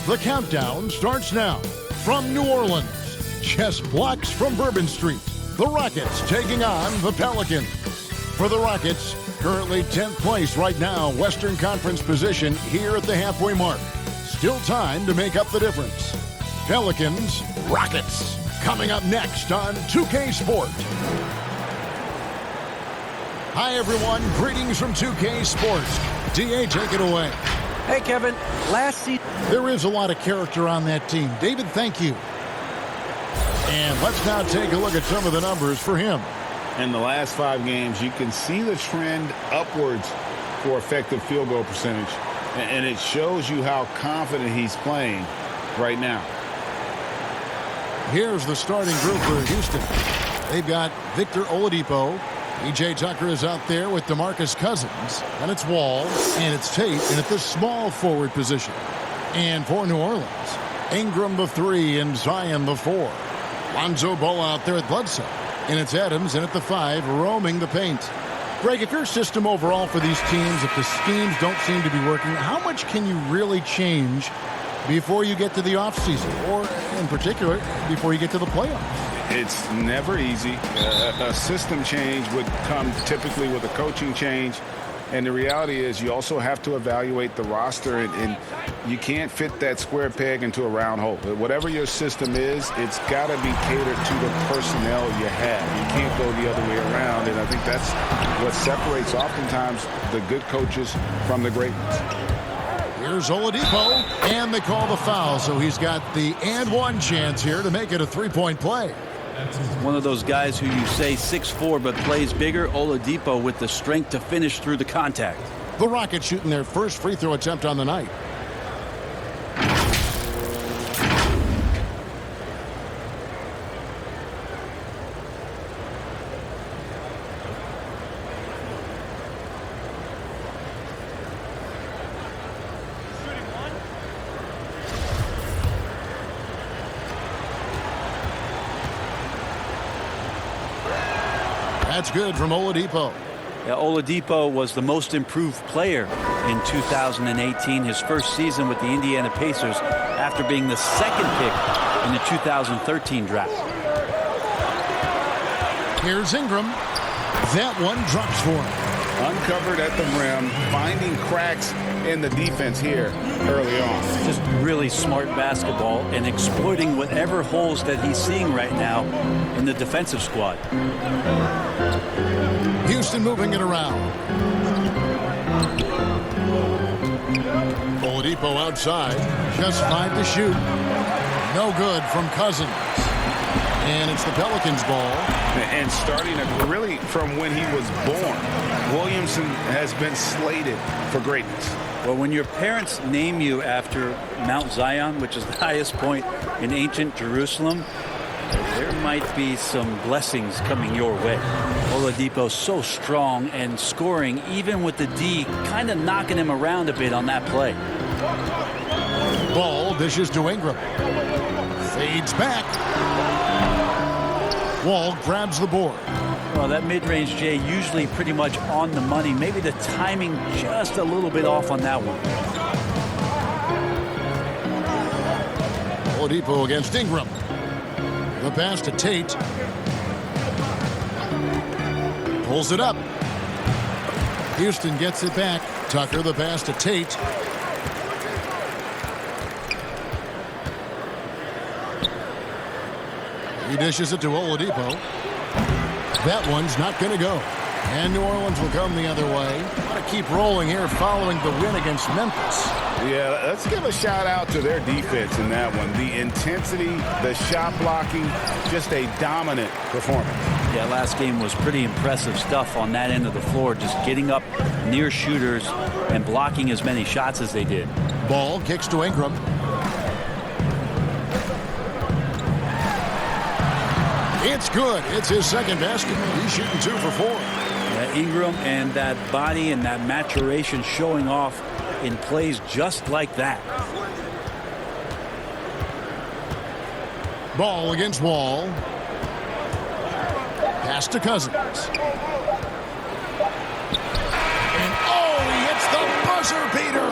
The countdown starts now. From New Orleans, just blocks from Bourbon Street, the Rockets taking on the Pelicans. For the Rockets, currently 10th place right now, Western Conference position here at the halfway mark. Still time to make up the difference. Pelicans, Rockets, coming up next on 2K Sport. Hi, everyone. Greetings from 2K Sports. DA, take it away. Hey, Kevin. Last season... There is a lot of character on that team. David, thank you. And let's now take a look at some of the numbers for him. In the last 5 games, you can see the trend upwards for effective field goal percentage. And it shows you how confident he's playing right now. Here's the starting group for Houston. They've got Victor Oladipo. E.J. Tucker is out there with DeMarcus Cousins. And it's Wall, and it's Tate, and at the small forward position. And for New Orleans, Ingram the 3 and Zion the 4. Lonzo Ball out there at Bledsoe. And it's Adams in at the 5, roaming the paint. Greg, if your system overall for these teams, if the schemes don't seem to be working, how much can you really change before you get to the offseason? Or, in particular, before you get to the playoffs? It's never easy. A system change would come typically with a coaching change. And the reality is you also have to evaluate the roster, and you can't fit that square peg into a round hole. Whatever your system is, it's got to be catered to the personnel you have. You can't go the other way around, and I think that's what separates oftentimes the good coaches from the great ones. Here's Oladipo, and they call the foul, so he's got the and one chance here to make it a three-point play. One of those guys who you say 6'4", but plays bigger. Oladipo with the strength to finish through the contact. The Rockets shooting their first free throw attempt on the night. That's good from Oladipo. Yeah, Oladipo was the most improved player in 2018, his first season with the Indiana Pacers after being the second pick in the 2013 draft. Here's Ingram. That one drops for him. Uncovered at the rim, finding cracks in the defense here early on. Just really smart basketball and exploiting whatever holes that he's seeing right now in the defensive squad. Houston moving it around. Oladipo outside. Just 5 to shoot. No good from Cousins. And it's the Pelicans' ball. And starting really from when he was born, Williamson has been slated for greatness. Well, when your parents name you after Mount Zion, which is the highest point in ancient Jerusalem, there might be some blessings coming your way. Oladipo so strong and scoring, even with the D kind of knocking him around a bit on that play. Ball dishes to Ingram. Fades back. Wall grabs the board. Well, that mid-range, Jay, usually pretty much on the money. Maybe the timing just a little bit off on that one. Oladipo against Ingram. The pass to Tate. Pulls it up. Houston gets it back. Tucker the pass to Tate. He dishes it to Oladipo. That one's not going to go. And New Orleans will come the other way. Want to keep rolling here following the win against Memphis. Yeah, let's give a shout out to their defense in that one. The intensity, the shot blocking, just a dominant performance. Yeah, last game was pretty impressive stuff on that end of the floor, just getting up near shooters and blocking as many shots as they did. Ball kicks to Ingram. It's good. It's his second basket. He's shooting 2 for 4. Yeah, Ingram and that body and that maturation showing off in plays just like that. Ball against Wall. Pass to Cousins. And oh, he hits the buzzer beater.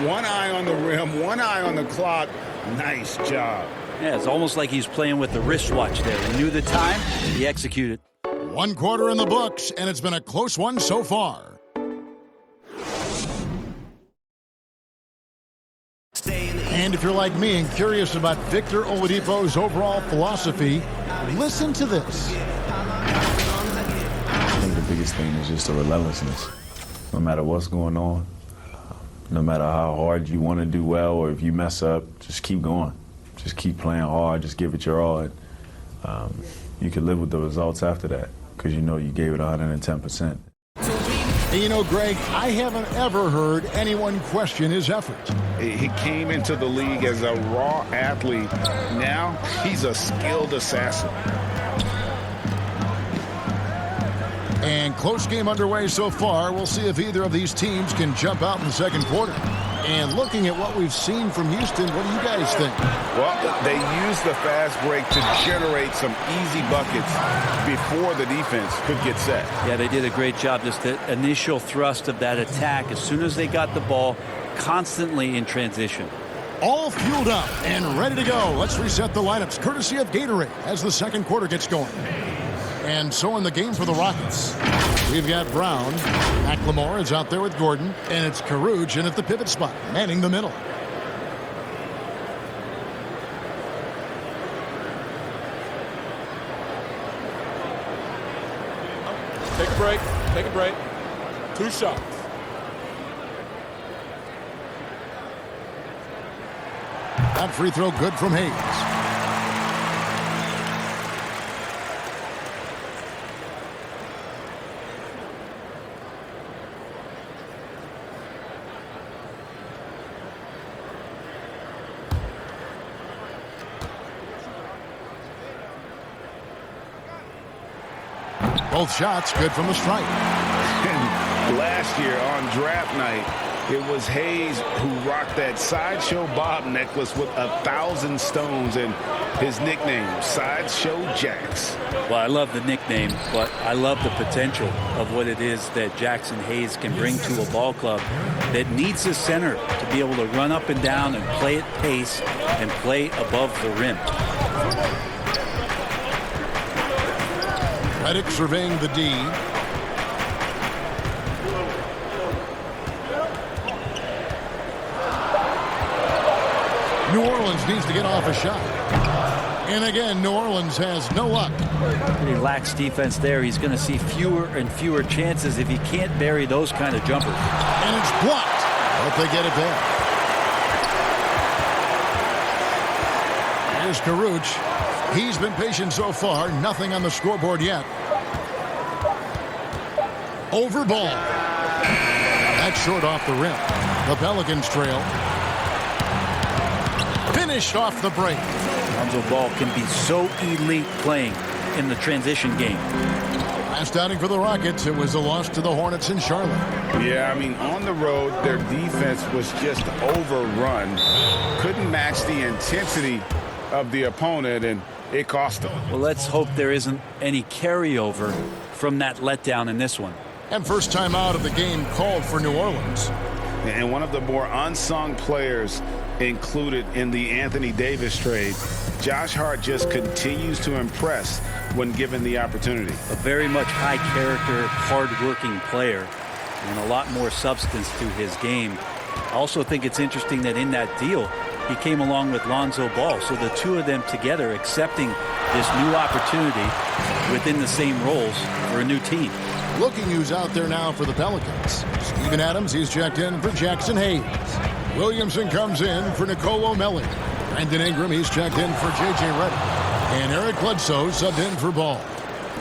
One eye on the rim, one eye on the clock. Nice job. Yeah, it's almost like he's playing with the wristwatch there. He knew the time, he executed. 1 quarter in the books, and it's been a close one so far. And if you're like me and curious about Victor Oladipo's overall philosophy, listen to this. I think the biggest thing is just the relentlessness. No matter what's going on, no matter how hard you want to do well, or if you mess up, just keep going. Just keep playing hard, just give it your all. And, you can live with the results after that because you know you gave it 110%. And you know, Greg, I haven't ever heard anyone question his effort. He came into the league as a raw athlete. Now he's a skilled assassin. And close game underway so far. We'll see if either of these teams can jump out in the second quarter. And looking at what we've seen from Houston, what do you guys think? Well, they used the fast break to generate some easy buckets before the defense could get set. Yeah, they did a great job. Just the initial thrust of that attack, as soon as they got the ball, constantly in transition. All fueled up and ready to go. Let's reset the lineups, courtesy of Gatorade, as the second quarter gets going. And so in the game for the Rockets, we've got Brown. McLemore is out there with Gordon, and it's Caruge in at the pivot spot, manning the middle. Take a break. Take a break. 2 shots. That free throw good from Hayes. Both shots good from the stripe. And last year on draft night, it was Hayes who rocked that Sideshow Bob necklace with 1,000 stones and his nickname, Sideshow Jax. Well, I love the nickname, but I love the potential of what it is that Jackson Hayes can bring to a ball club that needs a center to be able to run up and down and play at pace and play above the rim. Redick surveying the D. New Orleans needs to get off a shot. And again, New Orleans has no luck. Pretty lax defense there. He's going to see fewer and fewer chances if he can't bury those kind of jumpers. And it's blocked. But they get it back. Here's Caruge. He's been patient so far. Nothing on the scoreboard yet. Over ball. That's short off the rim. The Pelicans trail. Finished off the break. Lonzo Ball can be so elite playing in the transition game. Last outing for the Rockets, it was a loss to the Hornets in Charlotte. Yeah, I mean, on the road, their defense was just overrun. Couldn't match the intensity of the opponent, and it cost them. Well, let's hope there isn't any carryover from that letdown in this one. And first time out of the game called for New Orleans. And one of the more unsung players included in the Anthony Davis trade, Josh Hart just continues to impress when given the opportunity. A very much high-character, hard-working player, and a lot more substance to his game. I also think it's interesting that in that deal, he came along with Lonzo Ball. So the two of them together accepting this new opportunity within the same roles for a new team. Looking who's out there now for the Pelicans. Steven Adams, he's checked in for Jackson Hayes. Williamson comes in for Nicolo Melli. Brandon Ingram, he's checked in for J.J. Redick. And Eric Bledsoe subbed in for Ball.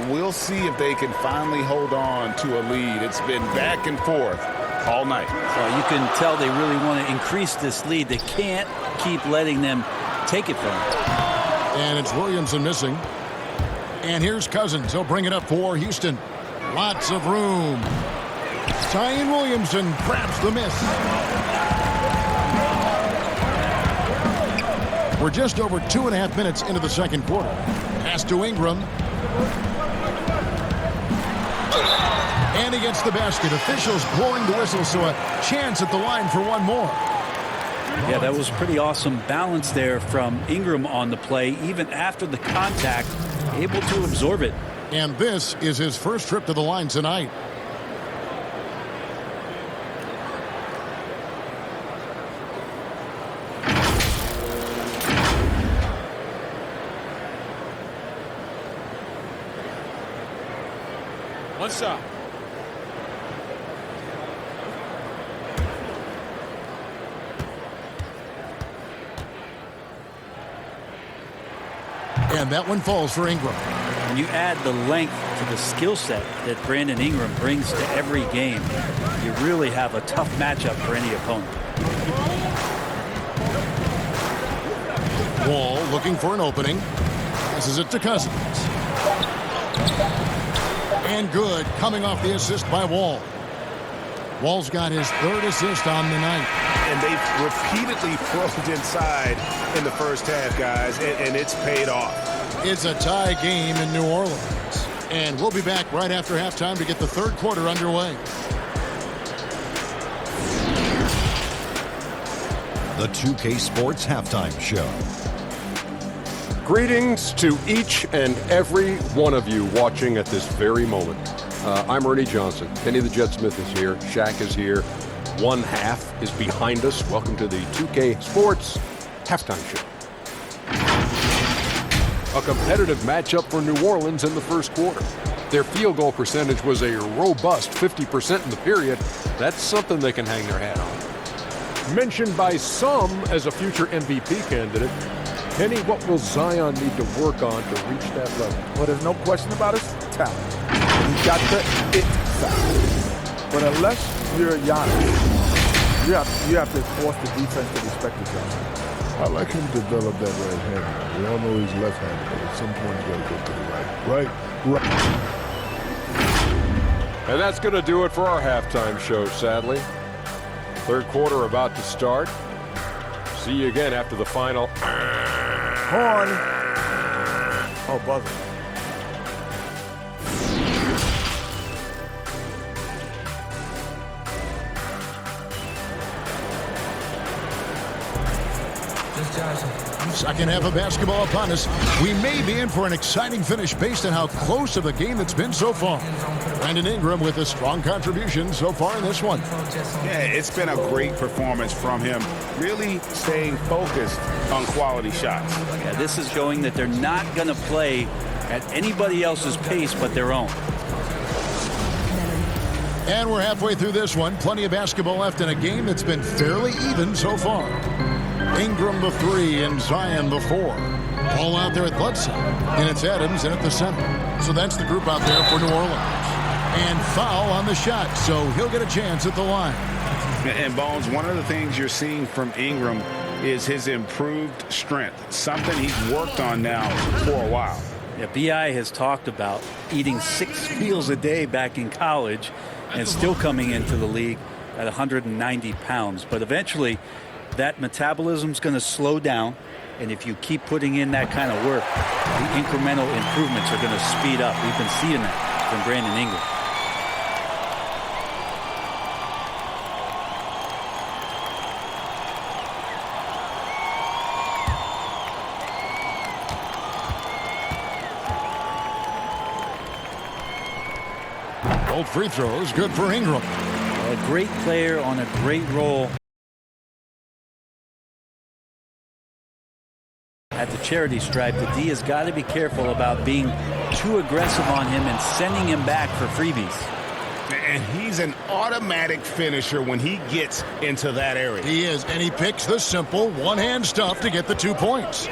We'll see if they can finally hold on to a lead. It's been back and forth all night. So you can tell they really want to increase this lead. They can't keep letting them take it from them. And it's Williamson missing. And here's Cousins. He'll bring it up for Houston. Lots of room. Zion Williamson grabs the miss. We're just over 2.5 minutes into the second quarter. Pass to Ingram. And he gets the basket. Officials blowing the whistle, so a chance at the line for one more. Yeah, that was pretty awesome balance there from Ingram on the play. Even after the contact, able to absorb it. And this is his first trip to the line tonight. One shot. And that one falls for Ingram. When you add the length to the skill set that Brandon Ingram brings to every game, you really have a tough matchup for any opponent. Wall looking for an opening. Passes it to Cousins. And good, coming off the assist by Wall. Wall's got his third assist on the night. And they've repeatedly probed inside in the first half, guys, and it's paid off. It's a tie game in New Orleans. And we'll be back right after halftime to get the third quarter underway. The 2K Sports Halftime Show. Greetings to each and every one of you watching at this very moment. I'm Ernie Johnson. Kenny the Jet Smith is here. Shaq is here. One half is behind us. Welcome to the 2K Sports Halftime Show. A competitive matchup for New Orleans in the first quarter. Their field goal percentage was a robust 50% in the period. That's something they can hang their hat on. Mentioned by some as a future MVP candidate, Kenny, what will Zion need to work on to reach that level? Well, there's no question about his talent. He's got the it factor. But unless you're Giannis, you have to force the defense to respect each other. I like him to develop that right hand. We all know he's left-handed, but at some point you got to go to the right. And that's going to do it for our halftime show, sadly. Third quarter about to start. See you again after the final. Horn. Oh, buzzer. Second half of basketball upon us. We may be in for an exciting finish based on how close of a game it's been so far. Brandon Ingram with a strong contribution so far in this one. Yeah, it's been a great performance from him. Really staying focused on quality shots. Yeah, this is showing that they're not going to play at anybody else's pace but their own. And we're halfway through this one. Plenty of basketball left in a game that's been fairly even so far. Ingram the 3 and Zion the 4. Ball out there at Bledsoe. And it's Adams in at the center. So that's the group out there for New Orleans. And foul on the shot, so he'll get a chance at the line. And Bones, one of the things you're seeing from Ingram is his improved strength, something he's worked on now for a while. Yeah, B.I. has talked about eating 6 meals a day back in college and still coming into the league at 190 pounds. But eventually, that metabolism's going to slow down, and if you keep putting in that kind of work, the incremental improvements are going to speed up. We've been seeing that from Brandon Ingram. Both free throws, good for Ingram. A great player on a great role. At the charity stripe, the D has got to be careful about being too aggressive on him and sending him back for freebies. And he's an automatic finisher when he gets into that area. He is, and he picks the simple one-hand stuff to get the 2 points.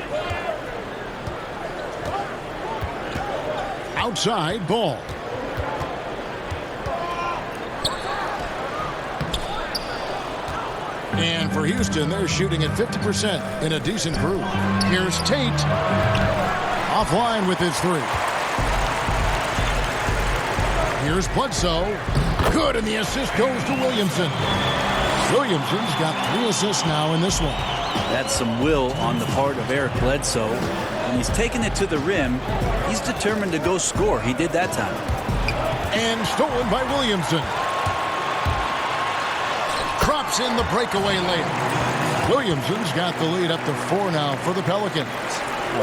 Outside ball. And for Houston, they're shooting at 50% in a decent group. Here's Tate. Offline with his 3. Here's Bledsoe. Good, and the assist goes to Williamson. Williamson's got 3 assists now in this one. That's some will on the part of Eric Bledsoe. When he's taking it to the rim, he's determined to go score. He did that time. And stolen by Williamson. Drops in the breakaway layup. Williamson's got the lead up to 4 now for the Pelicans.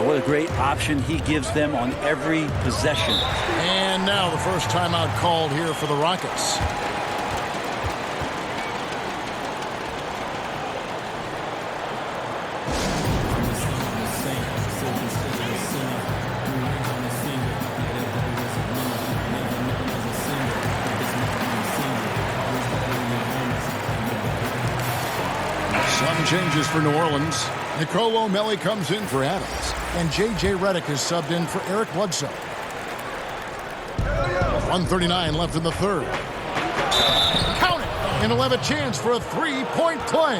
What a great option he gives them on every possession. And now the first timeout called here for the Rockets. Some changes for New Orleans. Nicole O'Malley comes in for Adams. And J.J. Redick is subbed in for Eric Bledsoe. 1:39 left in the third. Count it! And he'll have a chance for a three-point play.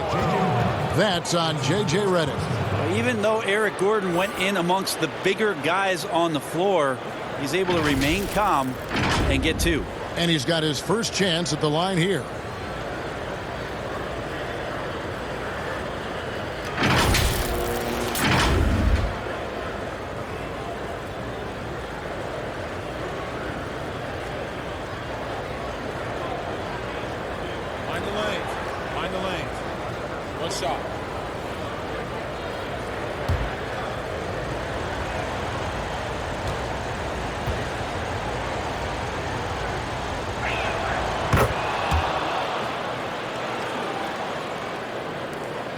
That's on J.J. Redick. Even though Eric Gordon went in amongst the bigger guys on the floor, he's able to remain calm and get 2. And he's got his first chance at the line here. Find the lanes. One shot.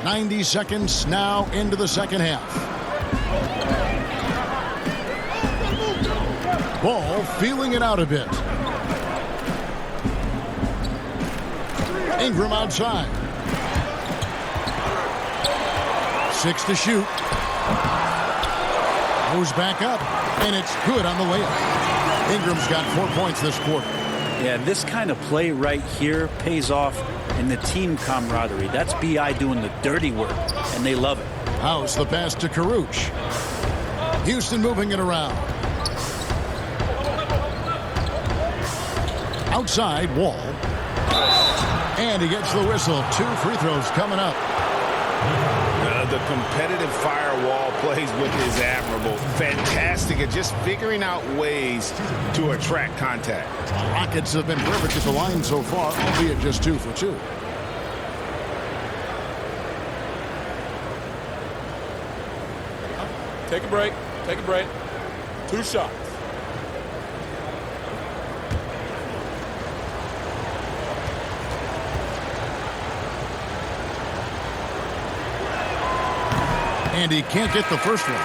.90 seconds now into the second half. Ball feeling it out a bit. Ingram outside. 6 to shoot. Goes back up, and it's good on the layup. Ingram's got 4 points this quarter. Yeah, this kind of play right here pays off in the team camaraderie. That's B.I. doing the dirty work, and they love it. House the pass to Karuch. Houston moving it around. Outside, Wall. And he gets the whistle. 2 free throws coming up. The competitive firewall plays with is admirable. Fantastic at just figuring out ways to attract contact. Rockets have been perfect at the line so far, albeit just 2 for 2. Take a break. Take a break. 2 shots. And he can't get the first one.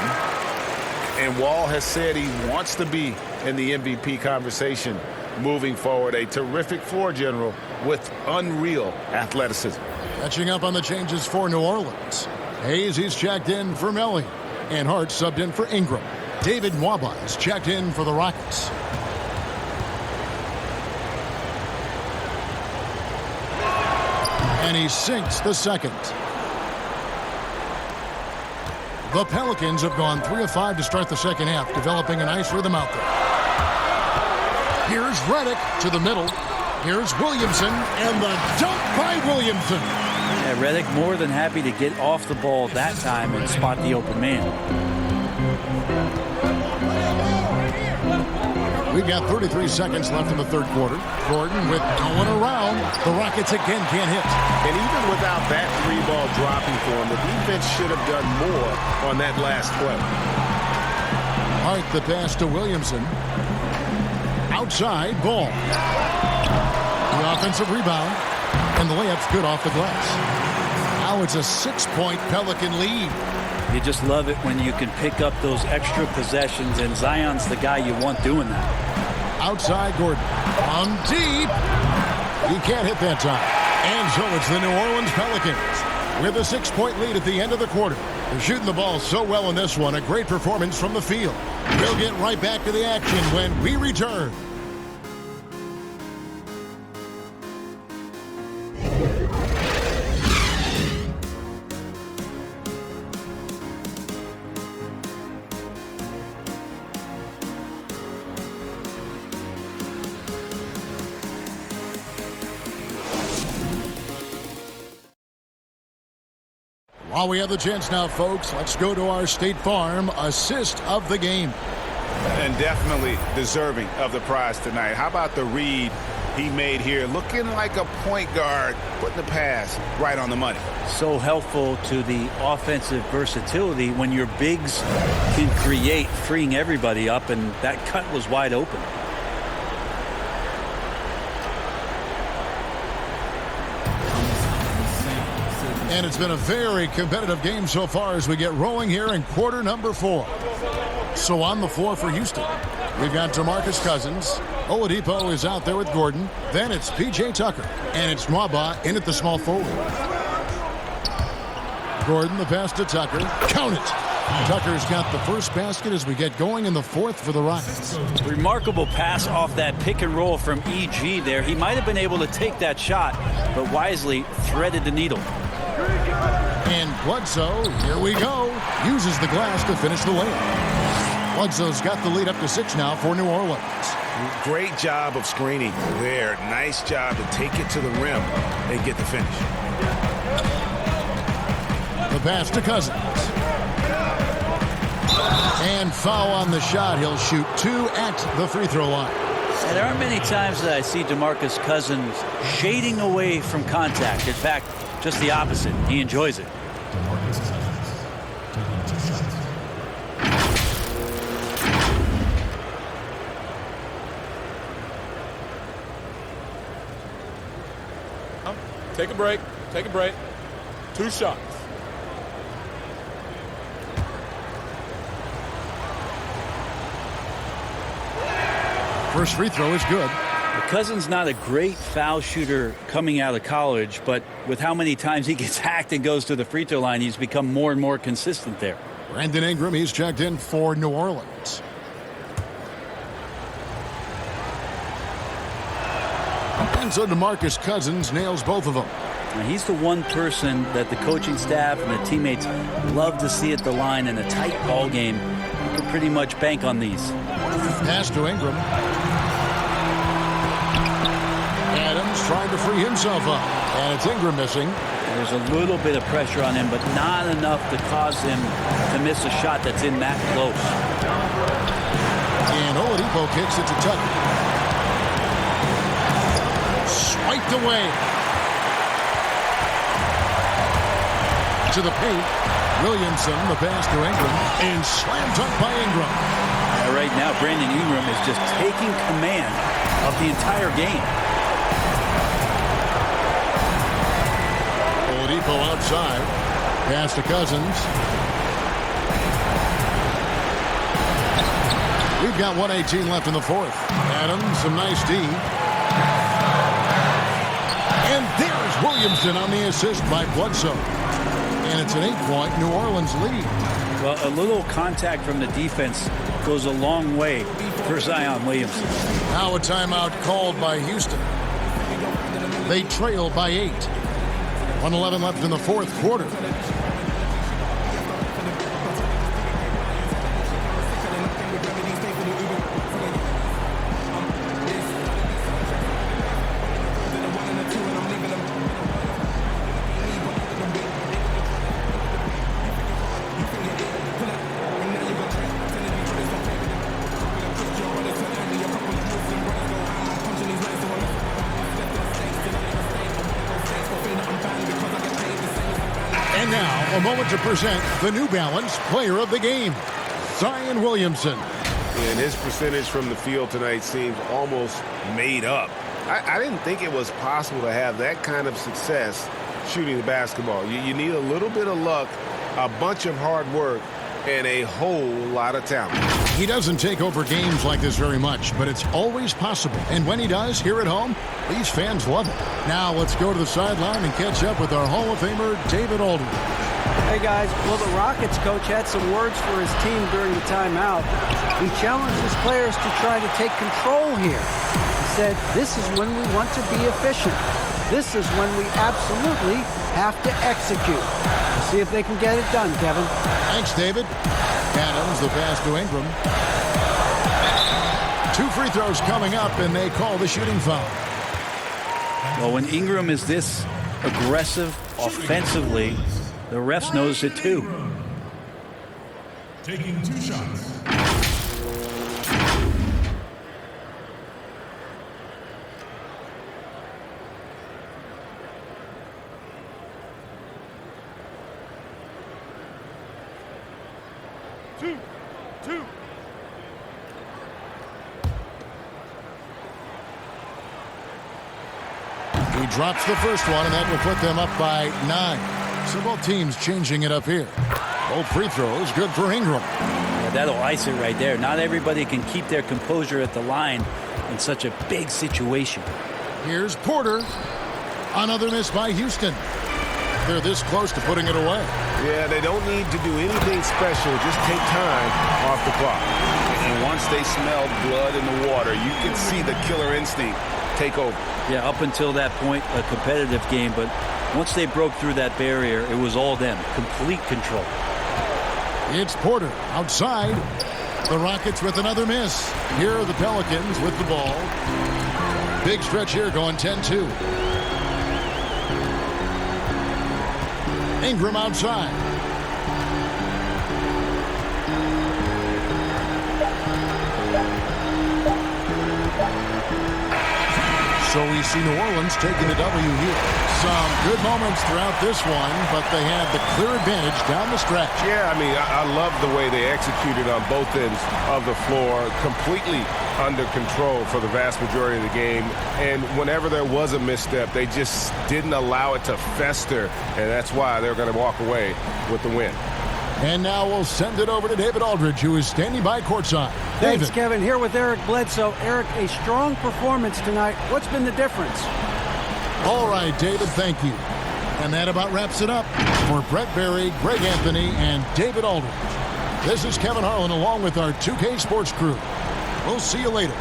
And Wall has said he wants to be in the MVP conversation moving forward. A terrific floor general with unreal athleticism. Catching up on the changes for New Orleans. Hayes, he's checked in for Melly. And Hart subbed in for Ingram. David Nwaba is checked in for the Rockets. And he sinks the second. The Pelicans have gone 3 of 5 to start the second half, developing a nice rhythm out there. Here's Redick to the middle. Here's Williamson, and the dunk by Williamson. Yeah, Redick more than happy to get off the ball that time and spot the open man. We've got 33 seconds left in the third quarter. Gordon with no one around. The Rockets again can't hit. And even without that 3-ball dropping for him, the defense should have done more on that last play. Hart the pass to Williamson. Outside, Ball. The offensive rebound. And the layup's good off the glass. Now it's a 6-point Pelican lead. You just love it when you can pick up those extra possessions, and Zion's the guy you want doing that. Outside, Gordon. On deep. He can't hit that time. And so it's the New Orleans Pelicans with a 6-point lead at the end of the quarter. They're shooting the ball so well in this one. A great performance from the field. We'll get right back to the action when we return. While we have the chance now, folks, let's go to our State Farm assist of the game. And definitely deserving of the prize tonight. How about the read he made here? Looking like a point guard, putting the pass right on the money. So helpful to the offensive versatility when your bigs can create, freeing everybody up, and that cut was wide open. And it's been a very competitive game so far as we get rolling here in quarter number 4. So on the floor for Houston, we've got DeMarcus Cousins. Oladipo is out there with Gordon. Then it's P.J. Tucker. And it's Nwaba in at the small forward. Gordon, the pass to Tucker. Count it! Tucker's got the first basket as we get going in the 4th for the Rockets. Remarkable pass off that pick and roll from E.G. there. He might have been able to take that shot, but wisely threaded the needle. And Bledsoe, here we go, uses the glass to finish the layup. Bledsoe's got the lead up to 6 now for New Orleans. Great job of screening there. Nice job to take it to the rim and get the finish. The pass to Cousins. And foul on the shot. He'll shoot 2 at the free throw line. And there aren't many times that I see DeMarcus Cousins shading away from contact. In fact, just the opposite. He enjoys it. DeMarcus Cousins taking 2 shots. Take a break. Take a break. 2 shots. First free throw is good. Cousins not a great foul shooter coming out of college, but with how many times he gets hacked and goes to the free throw line, he's become more and more consistent there. Brandon Ingram, he's checked in for New Orleans. And so DeMarcus Cousins nails both of them. Now, he's the one person that the coaching staff and the teammates love to see at the line in a tight ball game. You can pretty much bank on these. Pass to Ingram. Adams trying to free himself up. And it's Ingram missing. There's a little bit of pressure on him, but not enough to cause him to miss a shot that's in that close. And Oladipo kicks it to Tucker. Swiped away. To the paint. Williamson, the pass to Ingram. And slam dunk by Ingram. Right now, Brandon Ingram is just taking command of the entire game. Oladipo outside. Pass to Cousins. We've got 1:18 left in the 4th. Adams, some nice D. And there's Williamson on the assist by Bledsoe. And it's an 8-point New Orleans lead. Well, a little contact from the defense goes a long way for Zion Williamson. Now a timeout called by Houston. They trail by 8. 1:11 left in the 4th quarter. And now, a moment to present the New Balance Player of the Game, Zion Williamson. And his percentage from the field tonight seems almost made up. I didn't think it was possible to have that kind of success shooting the basketball. You need a little bit of luck, a bunch of hard work, and a whole lot of talent. He doesn't take over games like this very much, but it's always possible. And when he does, here at home, these fans love it. Now let's go to the sideline and catch up with our Hall of Famer, David Aldridge. Hey, guys. Well, the Rockets coach had some words for his team during the timeout. He challenged his players to try to take control here. He said, this is when we want to be efficient. This is when we absolutely have to execute. See if they can get it done, Kevin. Thanks, David. Adams, the pass to Ingram. 2 free throws coming up, and they call the shooting foul. Well, when Ingram is this aggressive offensively, the refs notice it too. Taking 2 shots. Two. He drops the first one, and that will put them up by 9. So both teams changing it up here. Both free throws good for Ingram. Yeah, that'll ice it right there. Not everybody can keep their composure at the line in such a big situation. Here's Porter. Another miss by Houston. They're this close to putting it away. Yeah, they don't need to do anything special. Just take time off the clock. And once they smell blood in the water, you can see the killer instinct take over. Yeah, up until that point, a competitive game. But once they broke through that barrier, it was all them. Complete control. It's Porter outside. The Rockets with another miss. Here are the Pelicans with the ball. Big stretch here going 10-2. Ingram outside. So we see New Orleans taking the W here. Some good moments throughout this one, but they had the clear advantage down the stretch. Yeah, I mean, I love the way they executed on both ends of the floor, completely under control for the vast majority of the game. And whenever there was a misstep, they just didn't allow it to fester, and that's why they're going to walk away with the win. And now we'll send it over to David Aldridge, who is standing by courtside. Thanks, David. Kevin. Here with Eric Bledsoe. Eric, a strong performance tonight. What's been the difference? All right, David, thank you. And that about wraps it up for Brett Berry, Greg Anthony, and David Aldridge. This is Kevin Harlan along with our 2K Sports crew. We'll see you later.